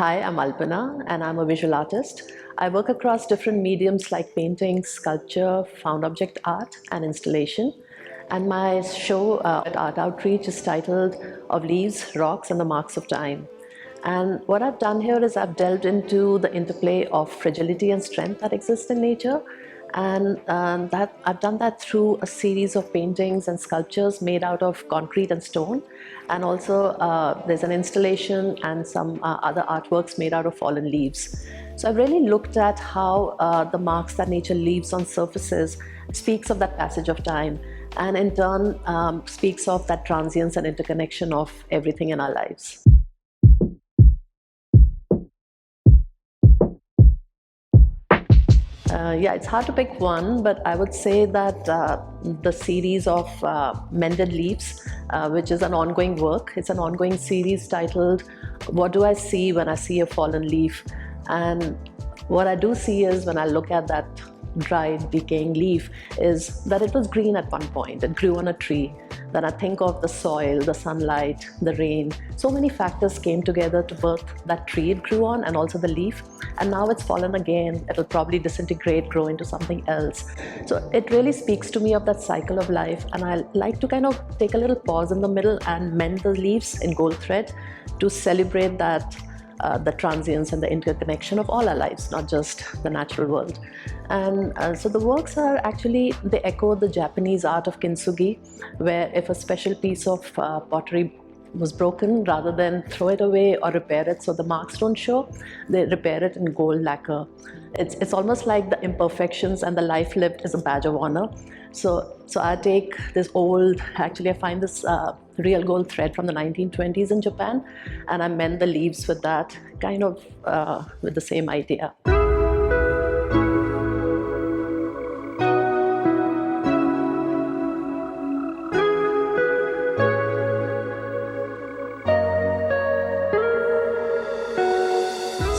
Hi, I'm Alpana and I'm a visual artist. I work across different mediums like painting, sculpture, found object art and installation. And my show at Art Outreach is titled Of Leaves, Rocks and the Marks of Time. And what I've done here is I've delved into the interplay of fragility and strength that exists in nature. And that I've done that through a series of paintings and sculptures made out of concrete and stone. And also there's an installation and some other artworks made out of fallen leaves. So I've really looked at how the marks that nature leaves on surfaces speaks of that passage of time, and in turn speaks of that transience and interconnection of everything in our lives. Yeah, it's hard to pick one, but I would say that the series of Mended Leaves, which is an ongoing work. It's an ongoing series titled What Do I See When I See a Fallen Leaf? And what I do see is, when I look at that dried, decaying leaf, is that it was green at one point. It grew on a tree. Then I think of the soil, the sunlight, the rain. So many factors came together to birth that tree it grew on and also the leaf. And now it's fallen again. It'll probably disintegrate, grow into something else. So it really speaks to me of that cycle of life. And I like to kind of take a little pause in the middle and mend the leaves in gold thread to celebrate that the transience and the interconnection of all our lives, not just the natural world. And so the works are actually, they echo the Japanese art of kintsugi, where if a special piece of pottery was broken, rather than throw it away or repair it so the marks don't show, they repair it in gold lacquer. It's almost like the imperfections and the life lived is a badge of honor. So I take this old, actually I find this real gold thread from the 1920s in Japan, and I mend the leaves with that, kind of with the same idea.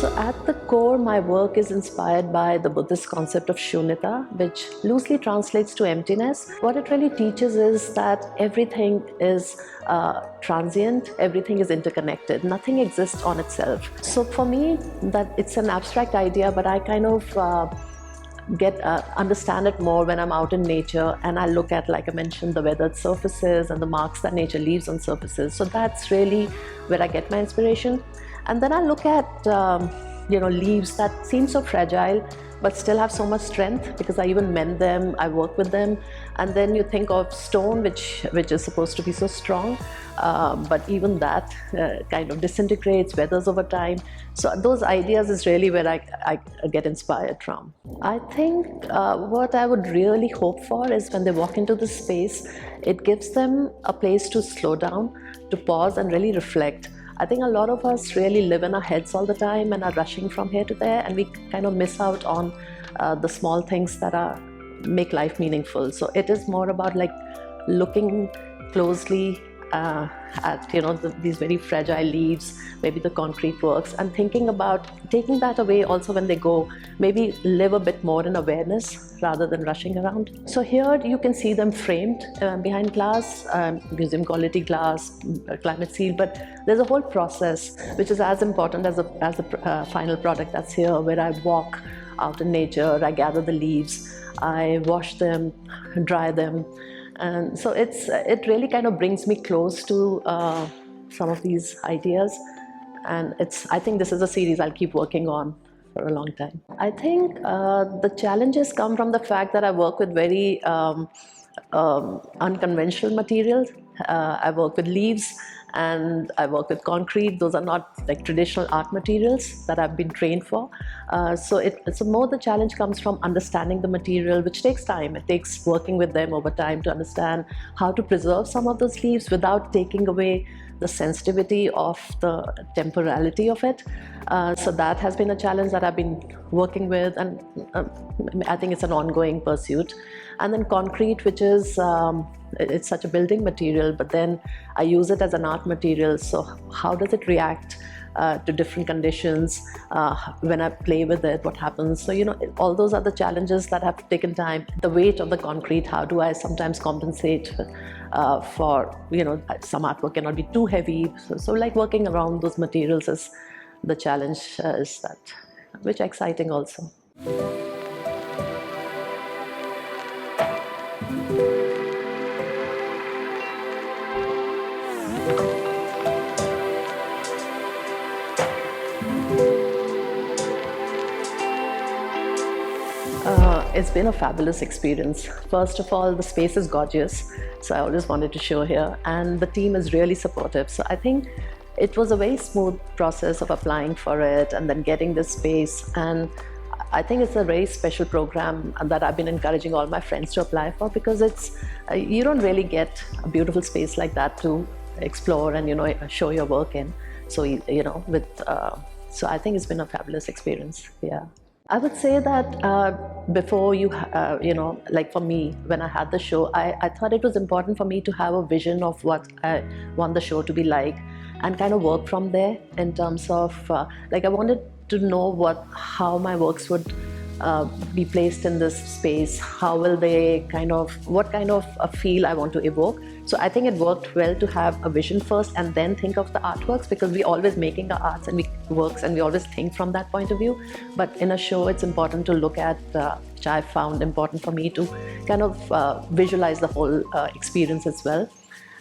So at the core, my work is inspired by the Buddhist concept of shunyata, which loosely translates to emptiness. What it really teaches is that everything is transient, everything is interconnected, nothing exists on itself. So for me, that it's an abstract idea, but I kind of understand it more when I'm out in nature and I look at, like I mentioned, the weathered surfaces and the marks that nature leaves on surfaces. So that's really where I get my inspiration. And then I look at leaves that seem so fragile but still have so much strength, because I even mend them, I work with them. And then you think of stone, which is supposed to be so strong, but even that kind of disintegrates, weathers over time. So those ideas is really where I get inspired from. I think what I would really hope for is when they walk into this space, it gives them a place to slow down, to pause and really reflect. I think a lot of us really live in our heads all the time and are rushing from here to there, and we kind of miss out on the small things that make life meaningful. So it is more about like looking closely at these very fragile leaves, maybe the concrete works, and thinking about taking that away also when they go. Maybe live a bit more in awareness rather than rushing around. So here you can see them framed behind glass, museum quality glass, climate seal, but there's a whole process which is as important as the final product that's here, where I walk out in nature, I gather the leaves, I wash them, dry them. And so it really kind of brings me close to some of these ideas, and I think this is a series I'll keep working on for a long time. I think the challenges come from the fact that I work with very unconventional materials. I work with leaves and I work with concrete. Those are not like traditional art materials that I've been trained for. So more the challenge comes from understanding the material, which takes time. It takes working with them over time to understand how to preserve some of those leaves without taking away the sensitivity of the temporality of it. So that has been a challenge that I've been working with, and I think it's an ongoing pursuit. And then concrete, which is it's such a building material, but then I use it as an art material. So how does it react to different conditions? When I play with it, what happens? So all those are the challenges that have taken time. The weight of the concrete, how do I sometimes compensate for some artwork cannot be too heavy. So like working around those materials is the challenge is that, which exciting also. It's been a fabulous experience. First of all, the space is gorgeous, so I always wanted to show here, and the team is really supportive. So I think it was a very smooth process of applying for it and then getting this space. And I think it's a very special program that I've been encouraging all my friends to apply for, because it's you don't really get a beautiful space like that to explore and show your work in. So so I think it's been a fabulous experience. Yeah. I would say that before like for me, when I had the show, I thought it was important for me to have a vision of what I want the show to be like, and kind of work from there in terms of like I wanted to know how my works would be placed in this space, how will they what kind of a feel I want to evoke. So I think it worked well to have a vision first and then think of the artworks, because we're always making our arts and works and we always think from that point of view. But in a show, it's important to look at, which I found important for me to kind of visualize the whole experience as well.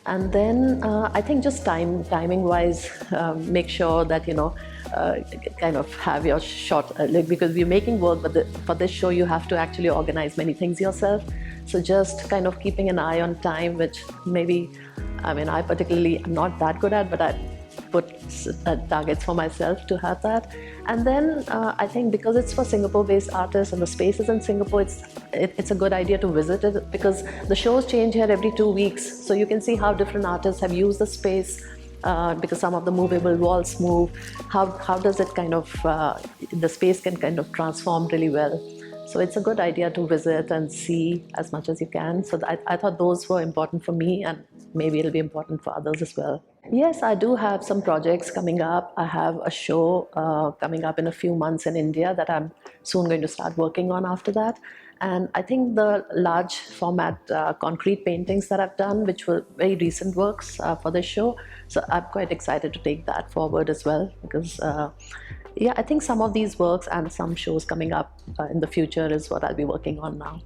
And then I think just timing wise, make sure that kind of have your shot, because we're making work, but for this show you have to actually organize many things yourself. So just kind of keeping an eye on time, which maybe, I particularly am not that good at, but I put targets for myself to have that. And then I think because it's for Singapore-based artists and the space is in Singapore, it's a good idea to visit it, because the shows change here every 2 weeks. So you can see how different artists have used the space, because some of the movable walls move. How does it kind of, the space can kind of transform really well. So it's a good idea to visit and see as much as you can. So I thought those were important for me, and maybe it'll be important for others as well. Yes, I do have some projects coming up. I have a show coming up in a few months in India that I'm soon going to start working on after that. And I think the large format concrete paintings that I've done, which were very recent works for this show. So I'm quite excited to take that forward as well, because yeah, I think some of these works and some shows coming up in the future is what I'll be working on now.